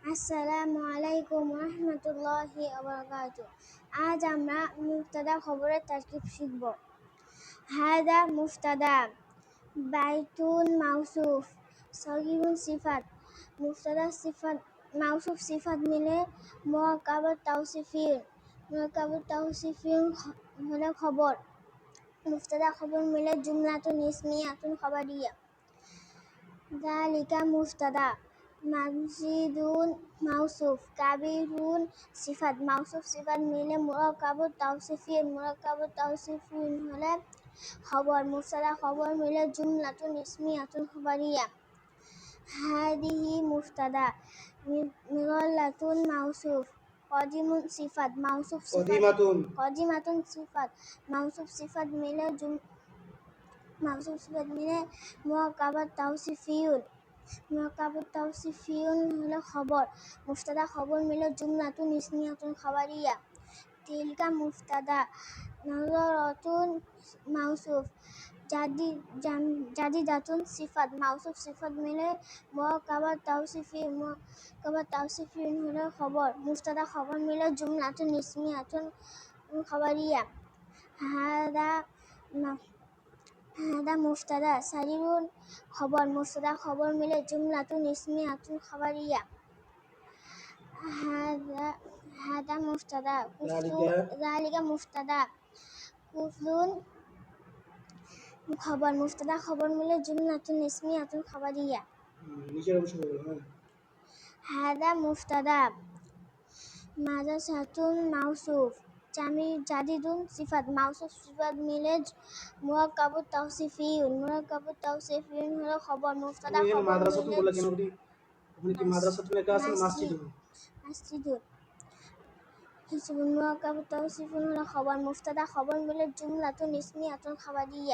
আসসালামু আলাইকুম রহমতুল্লাহি ওয়া আজ আমরা মুবতাদা খবরের তারকিব শিখব। হাদা মুবতাদা, বাইতুন মাউসুফ, সগীরুন সিফাত। মুবতাদা সিফাত মাউসুফ সিফাত মিলে মুরাক্কাবুত তাওসিফিয়ুন। মুরাক্কাবুত তাওসিফিয়ুন হলো খবর। মুবতাদা খবর মিলে জুমলাতুন ইসমিয়াতুন খবরিয়া। যালিকা মুবতাদা, মাজিদুন মাউসুফ, কাবিরুন সিফাত। মাউসুফ সিফাত মিলে মুরাক্কাবুত তাওসিফিয়ুন। মুরাক্কাবুত তাওসিফিয়ুন হলো খবর। মুবতাদা খবর মিলে জুমলাতুন ইসমিয়াতুন খবরিয়া। হাদিহি মুবতাদা, মিগল্লাতুন মাউসুফ, কদিমুন সিফাত। কদিমাতুন সিফাত। মাউসুফ সিফাত মিলে মুরাক্কাবুত তাওসিফিয়ুন। মুরাক্কাবুত তাওসিফিয়ুন হলো খবর। মুবতাদা খবর মিলে জুমলাতুন ইসমিয়াতুন খবরিয়া। তিলকা মুবতাদা, নাযরাতুন মাউসুফ, জাদিদাতুন সিফাত। মাউসুফ সিফাত মিলে মুরাক্কাবুত তাওসিফিয়ুন। মুরাক্কাবুত তাওসিফিয়ুন হলো খবর। মুবতাদা খবর মিলে জুমলাতুন ইসমিয়াতুন খবরিয়া। হাদা মুবতাদা, সারিরুন খবর। মুবতাদা খবর মিলে জুমলাতুন ইসমিয়াতুন খবরিয়া। হাদা মুবতাদা, যালিকা মুবতাদা, কুফলুন খবর। মুবতাদা খবর মিলে জুমলাতুন ইসমিয়াতুন খবরিয়া। হাদা মুবতাদা, মাদ্রাসাতুন মাউসুফ, জাদিদুন সিফাত। মাউসুফ সিফাত মিলে মুরাক্কাবুত তাওসিফিয়ুন। মুরাক্কাবুত তাওসিফিয়ুন হলো খবর। মুবতাদা খবর মিলে মাসজিদুন। মুরাক্কাবুত তাওসিফিয়ুন হলো খবর। মুবতাদা খবর মিলে জুমলাতুন ইসমিয়াতুন খবরিয়া।